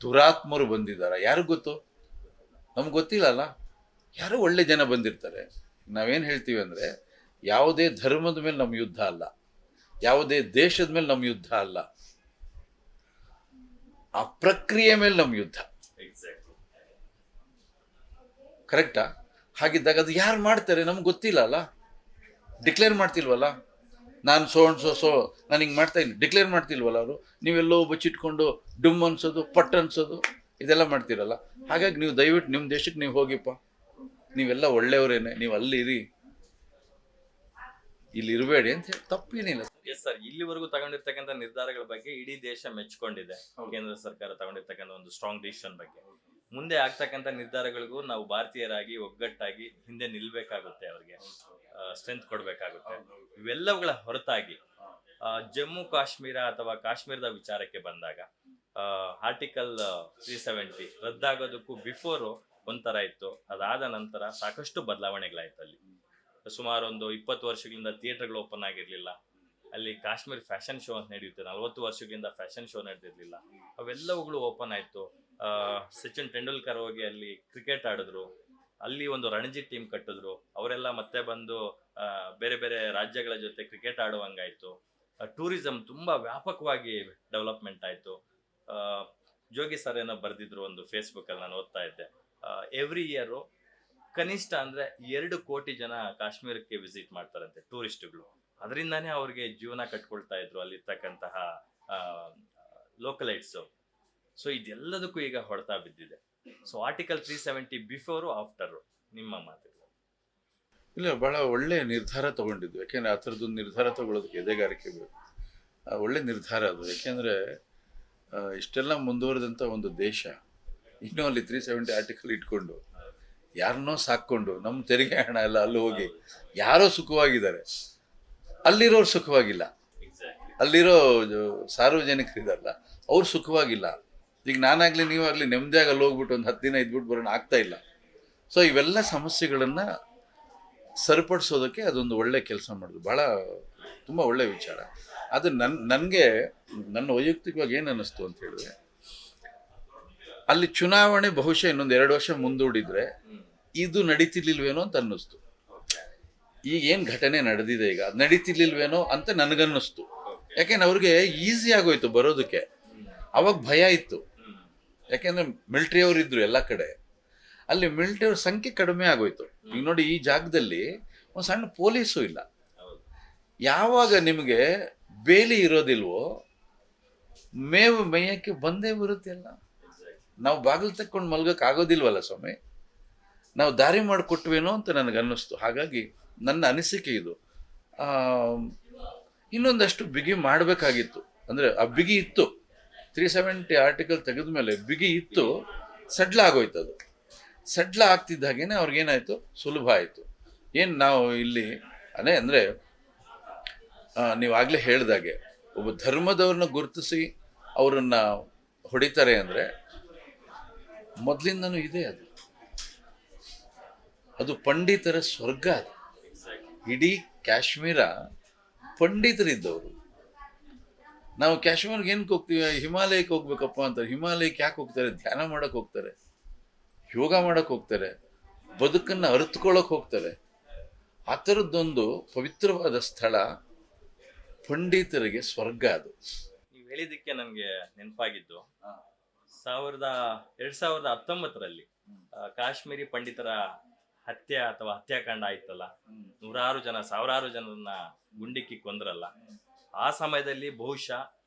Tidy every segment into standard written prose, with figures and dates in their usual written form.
ದುರಾತ್ಮರು ಬಂದಿದ್ದಾರೆ, ಯಾರಿಗೂ ಗೊತ್ತು? ನಮ್ಗೆ ಗೊತ್ತಿಲ್ಲಲ್ಲ. ಯಾರೋ ಒಳ್ಳೆ ಜನ ಬಂದಿರ್ತಾರೆ. ನಾವೇನು ಹೇಳ್ತೀವಿ ಅಂದರೆ, ಯಾವುದೇ ಧರ್ಮದ ಮೇಲೆ ನಮ್ಮ ಯುದ್ಧ ಅಲ್ಲ, ಯಾವುದೇ ದೇಶದ ಮೇಲೆ ನಮ್ಮ ಯುದ್ಧ ಅಲ್ಲ, ಆ ಪ್ರಕ್ರಿಯೆ ಮೇಲೆ ನಮ್ಮ ಯುದ್ಧ. ಕರೆಕ್ಟಾ? ಹಾಗಿದ್ದಾಗ ಅದು ಯಾರು ಮಾಡ್ತಾರೆ ನಮ್ಗೆ ಗೊತ್ತಿಲ್ಲ ಅಲ್ಲ, ಡಿಕ್ಲೇರ್ ಮಾಡ್ತಿಲ್ವಲ್ಲ. ನಾನು ನಾನು ಹಿಂಗೆ ಮಾಡ್ತಾ ಇದ್ದೀನಿ, ಡಿಕ್ಲೇರ್ ಮಾಡ್ತಿಲ್ವಲ್ಲ ಅವರು. ನೀವೆಲ್ಲೋ ಬಚ್ಚಿಟ್ಕೊಂಡು ಡುಮ್ ಅನ್ಸೋದು, ಪಟ್ ಅನ್ಸೋದು, ಇದೆಲ್ಲ ಮಾಡ್ತೀರಲ್ಲ. ಹಾಗಾಗಿ ನೀವು ದಯವಿಟ್ಟು ನಿಮ್ಮ ದೇಶಕ್ಕೆ ನೀವು ಹೋಗಿಪ್ಪ, ನೀವೆಲ್ಲ ಒಳ್ಳೆಯವರೇನೆ, ನೀವು ಅಲ್ಲಿರಿ, ಇಲ್ಲಿ ಇರಬೇಡಿ ಅಂತ ಹೇಳಿ ತಪ್ಪೇನಿಲ್ಲ. ಎಸ್ ಸರ್, ಇಲ್ಲಿವರೆಗೂ ತಗೊಂಡಿರ್ತಕ್ಕಂಥ ನಿರ್ಧಾರಗಳ ಬಗ್ಗೆ ಇಡೀ ದೇಶ ಮೆಚ್ಕೊಂಡಿದೆ. ಕೇಂದ್ರ ಸರ್ಕಾರ ತಗೊಂಡಿರ್ತಕ್ಕಂಥ ಒಂದು ಸ್ಟ್ರಾಂಗ್ ಡಿಸಿಷನ್ ಬಗ್ಗೆ. ಮುಂದೆ ಆಗ್ತಕ್ಕಂಥ ನಿರ್ಧಾರಗಳಿಗೂ ನಾವು ಭಾರತೀಯರಾಗಿ ಒಗ್ಗಟ್ಟಾಗಿ ಹಿಂದೆ ನಿಲ್ಬೇಕಾಗುತ್ತೆ, ಅವ್ರಿಗೆ ಸ್ಟ್ರೆಂತ್ ಕೊಡಬೇಕಾಗುತ್ತೆ. ಇವೆಲ್ಲವುಗಳ ಹೊರತಾಗಿ ಜಮ್ಮು ಕಾಶ್ಮೀರ ಅಥವಾ ಕಾಶ್ಮೀರದ ವಿಚಾರಕ್ಕೆ ಬಂದಾಗ ಆರ್ಟಿಕಲ್ 370 ರದ್ದಾಗೋದಕ್ಕೂ ಬಿಫೋರು ಒಂಥರ ಇತ್ತು, ಅದಾದ ನಂತರ ಸಾಕಷ್ಟು ಬದಲಾವಣೆಗಳಾಯ್ತು. ಅಲ್ಲಿ ಸುಮಾರು ಒಂದು 20 ವರ್ಷಗಳಿಂದ ಥಿಯೇಟರ್ಗಳು ಓಪನ್ ಆಗಿರಲಿಲ್ಲ. ಅಲ್ಲಿ ಕಾಶ್ಮೀರ್ ಫ್ಯಾಷನ್ ಶೋ ಅಂತ ನಡೆಯುತ್ತೆ, 40 ವರ್ಷಗಳಿಂದ ಫ್ಯಾಷನ್ ಶೋ ನಡೆದಿರಲಿಲ್ಲ. ಅವೆಲ್ಲವುಗಳು ಓಪನ್ ಆಯಿತು. ಸಚಿನ್ ತೆಂಡೂಲ್ಕರ್ ಹೋಗಿ ಅಲ್ಲಿ ಕ್ರಿಕೆಟ್ ಆಡಿದ್ರು, ಅಲ್ಲಿ ಒಂದು ರಣಜಿ ಟೀಮ್ ಕಟ್ಟಿದ್ರು. ಅವರೆಲ್ಲ ಮತ್ತೆ ಬಂದು ಬೇರೆ ಬೇರೆ ರಾಜ್ಯಗಳ ಜೊತೆ ಕ್ರಿಕೆಟ್ ಆಡುವಂಗಾಯ್ತು. ಟೂರಿಸಂ ತುಂಬ ವ್ಯಾಪಕವಾಗಿ ಡೆವಲಪ್ಮೆಂಟ್ ಆಯಿತು. ಜೋಗಿ ಸರ್ ಏನೋ ಬರೆದಿದ್ರು ಒಂದು ಫೇಸ್ಬುಕ್ಕಲ್ಲಿ, ನಾನು ಓದ್ತಾ ಇದ್ದೆ. ಎವ್ರಿ ಇಯರು ಕನಿಷ್ಠ ಅಂದರೆ 2 ಕೋಟಿ ಜನ ಕಾಶ್ಮೀರಕ್ಕೆ ವಿಸಿಟ್ ಮಾಡ್ತಾರಂತೆ ಟೂರಿಸ್ಟ್ಗಳು. ಅದರಿಂದಾನೇ ಅವ್ರಿಗೆ ಜೀವನ ಕಟ್ಕೊಳ್ತಾ ಇದ್ರು ಅಲ್ಲಿರ್ತಕ್ಕಂತಹ ಲೋಕಲೈಟ್ಸು. ಸೊ ಇದೆಲ್ಲದಕ್ಕೂ ಈಗ ಹೊಡೆತ ಬಿದ್ದಿದೆ. ಸೊ ಆರ್ಟಿಕಲ್ 370 ಬಿಫೋರು ಆಫ್ಟರು ನಿಮ್ಮ ಮಾತುಗಳು? ಇಲ್ಲ, ಭಾಳ ಒಳ್ಳೆ ನಿರ್ಧಾರ ತೊಗೊಂಡಿದ್ದು. ಯಾಕೆಂದರೆ ಆ ಥರದ್ದೊಂದು ನಿರ್ಧಾರ ತೊಗೊಳೋದಕ್ಕೆ ಎದೆಗಾರಿಕೆ ಬೇಕು. ಒಳ್ಳೆ ನಿರ್ಧಾರ ಅದು. ಯಾಕೆಂದರೆ ಇಷ್ಟೆಲ್ಲ ಮುಂದುವರೆದಂಥ ಒಂದು ದೇಶ ಇನ್ನೂ ಅಲ್ಲಿ 370 ಆರ್ಟಿಕಲ್ ಇಟ್ಕೊಂಡು ಯಾರನ್ನೋ ಸಾಕ್ಕೊಂಡು ನಮ್ಮ ತೆರಿಗೆ ಹಣ ಎಲ್ಲ ಅಲ್ಲಿ ಹೋಗಿ ಯಾರೋ ಸುಖವಾಗಿದ್ದಾರೆ, ಅಲ್ಲಿರೋರು ಸುಖವಾಗಿಲ್ಲ, ಅಲ್ಲಿರೋ ಸಾರ್ವಜನಿಕರಿದಾರಲ್ಲ ಅವ್ರು ಸುಖವಾಗಿಲ್ಲ. ಈಗ ನಾನಾಗಲಿ ನೀವಾಗಲಿ ನೆಮ್ಮದಿಯಾಗಿ ಅಲ್ಲಿ ಹೋಗ್ಬಿಟ್ಟು ಒಂದು 10 ದಿನ ಇದ್ಬಿಟ್ಟು ಬರೋಣ ಆಗ್ತಾ ಇಲ್ಲ. ಸೊ ಇವೆಲ್ಲ ಸಮಸ್ಯೆಗಳನ್ನು ಸರಿಪಡಿಸೋದಕ್ಕೆ ಅದೊಂದು ಒಳ್ಳೆ ಕೆಲಸ ಮಾಡೋದು ಭಾಳ ತುಂಬ ಒಳ್ಳೆ ವಿಚಾರ. ಅದು ನನಗೆ ನನ್ನ ವೈಯಕ್ತಿಕವಾಗಿ ಏನು ಅನ್ನಿಸ್ತು ಅಂತ ಹೇಳಿದ್ರೆ, ಅಲ್ಲಿ ಚುನಾವಣೆ ಬಹುಶಃ ಇನ್ನೊಂದು 2 ವರ್ಷ ಮುಂದೂಡಿದ್ರೆ ಇದು ನಡೀತಿರ್ಲಿಲ್ವೇನೋ ಅಂತ ಅನ್ನಿಸ್ತು. ಈಗ ಏನು ಘಟನೆ ನಡೆದಿದೆ ಈಗ ಅದು ನಡೀತಿರ್ಲಿಲ್ವೇನೋ ಅಂತ ನನಗನ್ನಿಸ್ತು. ಯಾಕೆಂದ್ರೆ ಅವ್ರಿಗೆ ಈಸಿ ಆಗೋಯ್ತು ಬರೋದಕ್ಕೆ. ಅವಾಗ ಭಯ ಇತ್ತು, ಯಾಕೆಂದರೆ ಮಿಲ್ಟ್ರಿಯವರು ಇದ್ದರು ಎಲ್ಲ ಕಡೆ. ಅಲ್ಲಿ ಮಿಲಿಟರಿ ಸಂಖ್ಯೆ ಕಡಿಮೆ ಆಗೋಯ್ತು. ಈಗ ನೋಡಿ, ಈ ಜಾಗದಲ್ಲಿ ಒಂದು ಸಣ್ಣ ಪೊಲೀಸು ಇಲ್ಲ. ಯಾವಾಗ ನಿಮಗೆ ಬೇಲಿ ಇರೋದಿಲ್ವೋ ಮೇವು ಮೇಯಕ್ಕೆ ಬಂದೇ ಬರುತ್ತೆ ಅಲ್ಲ. ನಾವು ಬಾಗಿಲು ತಕ್ಕೊಂಡು ಮಲ್ಗಕ್ಕೆ ಆಗೋದಿಲ್ವಲ್ಲ ಸ್ವಾಮಿ, ನಾವು ದಾರಿ ಮಾಡಿಕೊಟ್ವೇನೋ ಅಂತ ನನಗನ್ನಿಸ್ತು. ಹಾಗಾಗಿ ನನ್ನ ಅನಿಸಿಕೆ ಇದು. ಇನ್ನೊಂದಷ್ಟು ಬಿಗಿ ಮಾಡಬೇಕಾಗಿತ್ತು. ಅಂದರೆ ಆ ಬಿಗಿ ಇತ್ತು, 370 ಆರ್ಟಿಕಲ್ ತೆಗೆದ ಮೇಲೆ ಬಿಗಿ ಇತ್ತು, ಸಡ್ಲ ಆಗೋಯ್ತು. ಅದು ಸಡ್ಲ ಆಗ್ತಿದ್ದ ಹಾಗೇನೆ ಅವ್ರಿಗೇನಾಯಿತು, ಸುಲಭ ಆಯಿತು. ಏನು ನಾವು ಇಲ್ಲಿ ಅಂದರೆ ನೀವು ಆಗಲೇ ಹೇಳ್ದಾಗೆ ಒಬ್ಬ ಧರ್ಮದವ್ರನ್ನ ಗುರುತಿಸಿ ಅವರನ್ನು ಹೊಡಿತಾರೆ ಅಂದರೆ ಮೊದಲಿಂದನೂ ಇದೆ. ಅದು ಪಂಡಿತರ ಸ್ವರ್ಗ. ಅದು ಇಡೀ ಕಾಶ್ಮೀರ ಪಂಡಿತರಿದ್ದವರು. ನಾವು ಕಾಶ್ಮೀರ್ಗೆ ಏನಕ್ಕೆ ಹೋಗ್ತೀವಿ? ಹಿಮಾಲಯಕ್ಕೆ ಹೋಗ್ಬೇಕಪ್ಪ ಅಂತಾರೆ. ಹಿಮಾಲಯಕ್ಕೆ ಯಾಕೆ ಹೋಗ್ತಾರೆ? ಧ್ಯಾನ ಮಾಡೋಕ್ಕೆ ಹೋಗ್ತಾರೆ, ಯೋಗ ಮಾಡೋಕ್ಕೆ ಹೋಗ್ತಾರೆ, ಬದುಕನ್ನು ಅರಿತುಕೊಳ್ಳೋಕೆ ಹೋಗ್ತಾರೆ. ಆ ಥರದ್ದೊಂದು ಪವಿತ್ರವಾದ ಸ್ಥಳ, ಪಂಡಿತರಿಗೆ ಸ್ವರ್ಗ ಅದು. ನೀವು ಹೇಳಿದ್ದಕ್ಕೆ ನನಗೆ ನೆನಪಾಗಿದ್ದು, 2019ರಲ್ಲಿ ಕಾಶ್ಮೀರಿ ಪಂಡಿತರ ಹತ್ಯೆ ಅಥವಾ ಹತ್ಯಾಕಾಂಡ ಆಯ್ತಲ್ಲ, ಸಾವಿರಾರು ಜನರನ್ನ ಗುಂಡಿಕ್ಕಿ ಕೊಂದ್ರಲ್ಲ. ಆ ಸಮಯದಲ್ಲಿ ಬಹುಶಃ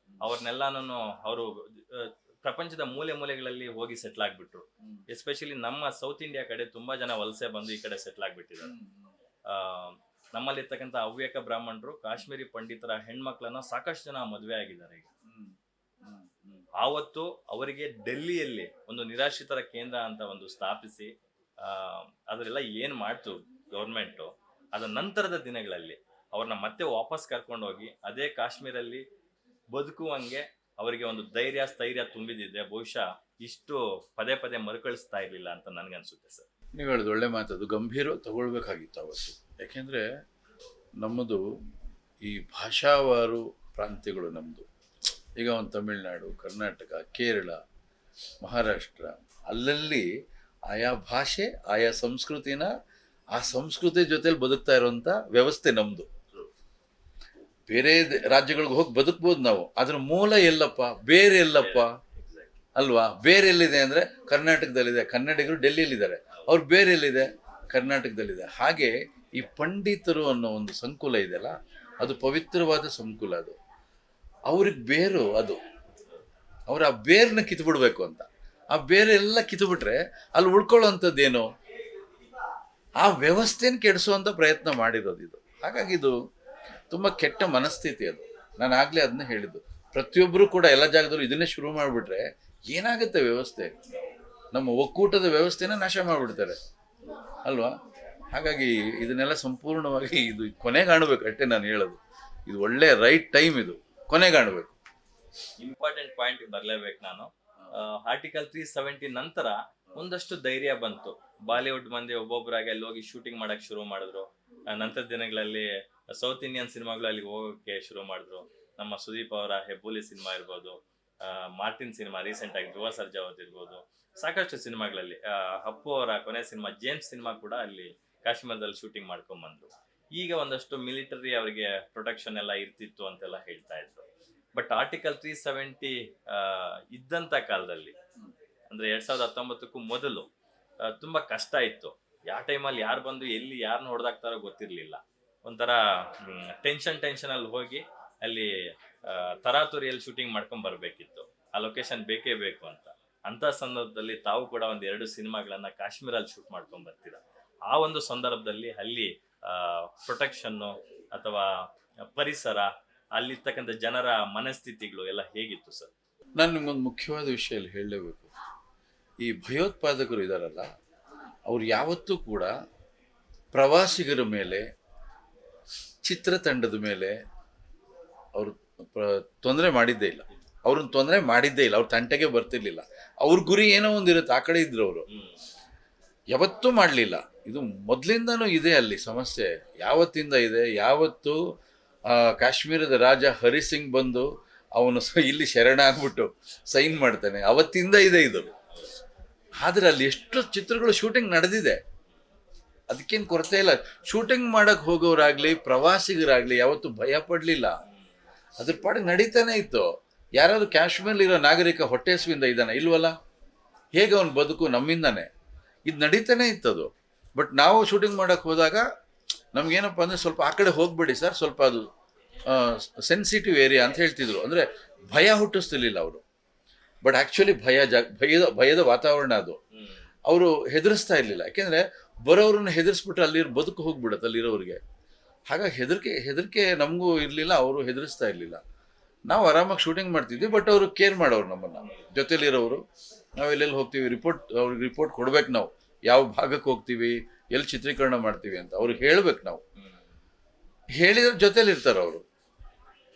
ಅವ್ರನ್ನೆಲ್ಲಾನು ಅವರು ಪ್ರಪಂಚದ ಮೂಲೆ ಮೂಲೆಗಳಲ್ಲಿ ಹೋಗಿ ಸೆಟ್ಲ್ ಆಗ್ಬಿಟ್ರು. ಎಸ್ಪೆಷಲಿ ನಮ್ಮ ಸೌತ್ ಇಂಡಿಯಾ ಕಡೆ ತುಂಬಾ ಜನ ವಲಸೆ ಬಂದು ಈ ಕಡೆ ಸೆಟ್ಲ್ ಆಗ್ಬಿಟ್ಟಿದ್ದಾರೆ. ನಮ್ಮಲ್ಲಿರ್ತಕ್ಕಂಥ ಹವ್ಯಕ ಬ್ರಾಹ್ಮಣರು ಕಾಶ್ಮೀರಿ ಪಂಡಿತರ ಹೆಣ್ಮಕ್ಳನ್ನ ಸಾಕಷ್ಟು ಜನ ಮದುವೆ ಆಗಿದ್ದಾರೆ ಈಗ. ಆವತ್ತು ಅವರಿಗೆ ಡೆಲ್ಲಿಯಲ್ಲಿ ಒಂದು ನಿರಾಶ್ರಿತರ ಕೇಂದ್ರ ಅಂತ ಒಂದು ಸ್ಥಾಪಿಸಿ ಅದರೆಲ್ಲ ಏನ್ ಮಾಡ್ತು ಗೌರ್ಮೆಂಟು, ಅದ ನಂತರದ ದಿನಗಳಲ್ಲಿ ಅವ್ರನ್ನ ಮತ್ತೆ ವಾಪಸ್ ಕರ್ಕೊಂಡು ಹೋಗಿ ಅದೇ ಕಾಶ್ಮೀರಲ್ಲಿ ಬದುಕುವಂಗೆ ಅವರಿಗೆ ಒಂದು ಧೈರ್ಯ ಸ್ಥೈರ್ಯ ತುಂಬಿದಿದ್ರೆ ಬಹುಶಃ ಇಷ್ಟು ಪದೇ ಪದೇ ಮರುಕಳಿಸ್ತಾ ಇರಲಿಲ್ಲ ಅಂತ ನನ್ಗನ್ಸುತ್ತೆ ಸರ್. ನೀವು ಹೇಳೋದು ಒಳ್ಳೆ ಮಾತದು, ಗಂಭೀರ ತಗೊಳ್ಬೇಕಾಗಿತ್ತು ಅವತ್ತು. ಯಾಕೆಂದರೆ ನಮ್ಮದು ಈ ಭಾಷಾವಾರು ಪ್ರಾಂತ್ಯಗಳು ನಮ್ಮದು. ಈಗ ಒಂದು ತಮಿಳುನಾಡು, ಕರ್ನಾಟಕ, ಕೇರಳ, ಮಹಾರಾಷ್ಟ್ರ, ಅಲ್ಲಲ್ಲಿ ಆಯಾ ಭಾಷೆ ಆಯಾ ಸಂಸ್ಕೃತಿನ ಆ ಸಂಸ್ಕೃತಿ ಜೊತೆಲಿ ಬದುಕ್ತಾ ಇರುವಂಥ ವ್ಯವಸ್ಥೆ ನಮ್ಮದು. ಬೇರೆ ರಾಜ್ಯಗಳಿಗೆ ಹೋಗಿ ಬದುಕ್ಬೋದು ನಾವು, ಅದ್ರ ಮೂಲ ಎಲ್ಲಪ್ಪ, ಬೇರೆ ಎಲ್ಲಪ್ಪ ಅಲ್ವಾ? ಬೇರೆ ಎಲ್ಲಿದೆ ಅಂದರೆ ಕರ್ನಾಟಕದಲ್ಲಿದೆ, ಕನ್ನಡಿಗರು ಡೆಲ್ಲಿಯಲ್ಲಿದ್ದಾರೆ, ಅವ್ರು ಬೇರೆ ಎಲ್ಲಿದೆ, ಕರ್ನಾಟಕದಲ್ಲಿದೆ. ಹಾಗೆ ಈ ಪಂಡಿತರು ಅನ್ನೋ ಒಂದು ಸಂಕುಲ ಇದೆಯಲ್ಲ, ಅದು ಪವಿತ್ರವಾದ ಸಂಕುಲ. ಅದು ಅವ್ರಿಗೆ ಬೇರು, ಅದು ಅವ್ರ ಆ ಬೇರನ್ನ ಕಿತ್ಬಿಡ್ಬೇಕು ಅಂತ. ಆ ಬೇರೆ ಎಲ್ಲ ಕಿತ್ಬಿಟ್ರೆ ಅಲ್ಲಿ ಉಳ್ಕೊಳ್ಳೋವಂಥದ್ದೇನು, ಆ ವ್ಯವಸ್ಥೆನ ಕೆಡಿಸುವಂಥ ಪ್ರಯತ್ನ ಮಾಡಿರೋದು ಇದು. ಹಾಗಾಗಿ ಇದು ತುಂಬ ಕೆಟ್ಟ ಮನಸ್ಥಿತಿ. ಅದು ನಾನು ಆಗಲೇ ಅದನ್ನ ಹೇಳಿದ್ದು. ಪ್ರತಿಯೊಬ್ಬರು ಕೂಡ ಎಲ್ಲ ಜಾಗದಲ್ಲೂ ಇದನ್ನೇ ಶುರು ಮಾಡಿಬಿಟ್ರೆ ಏನಾಗುತ್ತೆ ವ್ಯವಸ್ಥೆ, ನಮ್ಮ ಒಕ್ಕೂಟದ ವ್ಯವಸ್ಥೆನ ನಾಶ ಮಾಡಿಬಿಡ್ತಾರೆ ಅಲ್ವಾ? ಹಾಗಾಗಿ ಇದನ್ನೆಲ್ಲ ಸಂಪೂರ್ಣವಾಗಿ ಇದು ಕೊನೆಗಾಣಬೇಕು ಅಷ್ಟೇ ನಾನು ಹೇಳೋದು. ಇದು ಒಳ್ಳೆ ರೈಟ್ ಟೈಮ್, ಇದು ಕೊನೆಗಾಣಬೇಕು. ಇಂಪಾರ್ಟೆಂಟ್ ಪಾಯಿಂಟ್ ಬರ್ಲೇಬೇಕು ನಾನು. ಆರ್ಟಿಕಲ್ 370 ನಂತರ ಒಂದಷ್ಟು ಧೈರ್ಯ ಬಂತು. ಬಾಲಿವುಡ್ ಮಂದಿ ಒಬ್ಬೊಬ್ಬರಾಗಿ ಅಲ್ಲಿ ಹೋಗಿ ಶೂಟಿಂಗ್ ಮಾಡಕ್ ಶುರು ಮಾಡಿದ್ರು. ನಂತರ ದಿನಗಳಲ್ಲಿ ಸೌತ್ ಇಂಡಿಯನ್ ಸಿನಿಮಾಗಳು ಅಲ್ಲಿಗೆ ಹೋಗೋಕೆ ಶುರು ಮಾಡಿದ್ರು. ನಮ್ಮ ಸುದೀಪ್ ಅವರ ಹೆಬ್ಬುಲಿ ಸಿನಿಮಾ ಇರ್ಬೋದು, ಮಾರ್ಟಿನ್ ಸಿನಿಮಾ ರೀಸೆಂಟ್ ಆಗಿ ಧ್ರುವ ಸರ್ಜಾ ಅವ್ರದ್ದು ಇರ್ಬೋದು, ಸಾಕಷ್ಟು ಸಿನಿಮಾಗಳಲ್ಲಿ ಅಪ್ಪು ಅವರ ಕೊನೆ ಸಿನಿಮಾ ಜೇಮ್ಸ್ ಸಿನಿಮಾ ಕೂಡ ಅಲ್ಲಿ ಕಾಶ್ಮೀರದಲ್ಲಿ ಶೂಟಿಂಗ್ ಮಾಡ್ಕೊಂಡ್ ಬಂದ್ರು. ಈಗ ಒಂದಷ್ಟು ಮಿಲಿಟರಿ ಅವರಿಗೆ ಪ್ರೊಟೆಕ್ಷನ್ ಎಲ್ಲ ಇರ್ತಿತ್ತು ಅಂತೆಲ್ಲ ಹೇಳ್ತಾ ಇದ್ರು. ಬಟ್ ಆರ್ಟಿಕಲ್ 370 ಇದ್ದಂತ ಕಾಲದಲ್ಲಿ, ಅಂದ್ರೆ 2019ಕ್ಕೂ ಮೊದಲು ತುಂಬಾ ಕಷ್ಟ ಇತ್ತು. ಯಾವ ಟೈಮಲ್ಲಿ ಯಾರು ಬಂದು ಎಲ್ಲಿ ಯಾರನ್ನ ಹೊಡೆದಾಕ್ತಾರೋ ಗೊತ್ತಿರ್ಲಿಲ್ಲ. ಒಂಥರ ಟೆನ್ಷನ್ ಅಲ್ಲಿ ಹೋಗಿ ಅಲ್ಲಿ ತರಾತುರಿಯಲ್ಲಿ ಶೂಟಿಂಗ್ ಮಾಡ್ಕೊಂಡ್ ಬರ್ಬೇಕಿತ್ತು. ಆ ಲೊಕೇಶನ್ ಬೇಕೇ ಬೇಕು ಅಂತ ಸಂದರ್ಭದಲ್ಲಿ ತಾವು ಕೂಡ 2 ಸಿನಿಮಾಗಳನ್ನ ಕಾಶ್ಮೀರಲ್ಲಿ ಶೂಟ್ ಮಾಡ್ಕೊಂಡ್ ಬರ್ತೀರ. ಆ ಒಂದು ಸಂದರ್ಭದಲ್ಲಿ ಅಲ್ಲಿ ಪ್ರೊಟೆಕ್ಷನ್ನು ಅಥವಾ ಪರಿಸರ, ಅಲ್ಲಿರ್ತಕ್ಕಂಥ ಜನರ ಮನಸ್ಥಿತಿಗಳು ಎಲ್ಲ ಹೇಗಿತ್ತು ಸರ್? ನಾನು ನಿಮ್ಗೊಂದು ಮುಖ್ಯವಾದ ವಿಷಯ ಇಲ್ಲಿ ಹೇಳಲೇಬೇಕು. ಈ ಭಯೋತ್ಪಾದಕರು ಇದ್ದಾರಲ್ಲ, ಅವ್ರು ಯಾವತ್ತೂ ಕೂಡ ಪ್ರವಾಸಿಗರ ಮೇಲೆ, ಚಿತ್ರತಂಡದ ಮೇಲೆ ಅವರು ತೊಂದರೆ ಮಾಡಿದ್ದೇ ಇಲ್ಲ. ಅವ್ರನ್ನ ತೊಂದರೆ ಮಾಡಿದ್ದೇ ಇಲ್ಲ. ಅವ್ರ ತಂಟೆಗೆ ಬರ್ತಿರ್ಲಿಲ್ಲ. ಅವ್ರ ಗುರಿ ಏನೋ ಒಂದಿರುತ್ತೆ, ಆ ಕಡೆ ಇದ್ರು ಅವರು. ಯಾವತ್ತೂ ಮಾಡಲಿಲ್ಲ. ಇದು ಮೊದಲಿಂದನೂ ಇದೆ ಅಲ್ಲಿ ಸಮಸ್ಯೆ. ಯಾವತ್ತಿಂದ ಇದೆ, ಯಾವತ್ತು ಕಾಶ್ಮೀರದ ರಾಜ ಹರಿಸಿಂಗ್ ಬಂದು ಅವನು ಇಲ್ಲಿ ಶರಣ ಆಗ್ಬಿಟ್ಟು ಸೈನ್ ಮಾಡ್ತಾನೆ, ಅವತ್ತಿಂದ ಇದೆ ಇದು. ಆದರೆ ಅಲ್ಲಿ ಎಷ್ಟು ಚಿತ್ರಗಳು ಶೂಟಿಂಗ್ ನಡೆದಿದೆ, ಅದಕ್ಕೇನು ಕೊರತೆ ಇಲ್ಲ. ಶೂಟಿಂಗ್ ಮಾಡಕ್ಕೆ ಹೋಗೋರಾಗ್ಲಿ ಪ್ರವಾಸಿಗರಾಗ್ಲಿ ಯಾವತ್ತೂ ಭಯ ಪಡಲಿಲ್ಲ. ಅದ್ರ ಪಾಡಿಗೆ ನಡೀತಾನೆ ಇತ್ತು. ಯಾರಾದ್ರೂ ಕಾಶ್ಮೀರಲ್ಲಿರೋ ನಾಗರಿಕ ಹೊಟ್ಟೆಸುವಿಂದ ಇದ್ದಾನೆ ಇಲ್ವಲ್ಲ? ಹೇಗೆ ಅವನು ಬದುಕು ನಮ್ಮಿಂದಾನೆ ಇದು ನಡೀತಾನೆ ಇತ್ತದು. ಬಟ್ ನಾವು ಶೂಟಿಂಗ್ ಮಾಡೋಕ್ಕೆ ಹೋದಾಗ ನಮ್ಗೇನಪ್ಪ ಅಂದರೆ ಸ್ವಲ್ಪ ಆ ಕಡೆ ಹೋಗ್ಬೇಡಿ ಸರ್, ಸ್ವಲ್ಪ ಅದು ಸೆನ್ಸಿಟಿವ್ ಏರಿಯಾ ಅಂತ ಹೇಳ್ತಿದ್ರು. ಅಂದರೆ ಭಯ ಹುಟ್ಟಿಸ್ತಿರ್ಲಿಲ್ಲ ಅವರು. ಬಟ್ ಆ್ಯಕ್ಚುಲಿ ಭಯದ ವಾತಾವರಣ ಅದು. ಅವರು ಹೆದರಿಸ್ತಾ ಇರಲಿಲ್ಲ. ಯಾಕೆಂದರೆ ಬರೋರನ್ನ ಹೆದರಿಸ್ಬಿಟ್ರೆ ಅಲ್ಲಿ ಬದುಕು ಹೋಗ್ಬಿಡತ್ತೆ ಅಲ್ಲಿರೋರಿಗೆ. ಹಾಗಾಗಿ ಹೆದರಿಕೆ ನಮಗೂ ಇರಲಿಲ್ಲ, ಅವರು ಹೆದರಿಸ್ತಾ ಇರಲಿಲ್ಲ. ನಾವು ಆರಾಮಾಗಿ ಶೂಟಿಂಗ್ ಮಾಡ್ತಿದ್ವಿ. ಬಟ್ ಅವರು ಕೇರ್ ಮಾಡೋರು ನಮ್ಮನ್ನು, ಜೊತೆಲಿರೋರು. ನಾವು ಎಲ್ಲೆಲ್ಲಿ ಹೋಗ್ತೀವಿ ಅವ್ರಿಗೆ ರಿಪೋರ್ಟ್ ಕೊಡ್ಬೇಕು. ನಾವು ಯಾವ ಭಾಗಕ್ಕೆ ಹೋಗ್ತೀವಿ, ಎಲ್ಲಿ ಚಿತ್ರೀಕರಣ ಮಾಡ್ತೀವಿ ಅಂತ ಅವ್ರಿಗೆ ಹೇಳ್ಬೇಕು. ನಾವು ಹೇಳಿದ್ರೆ ಜೊತೆಲಿ ಇರ್ತಾರೆ ಅವರು.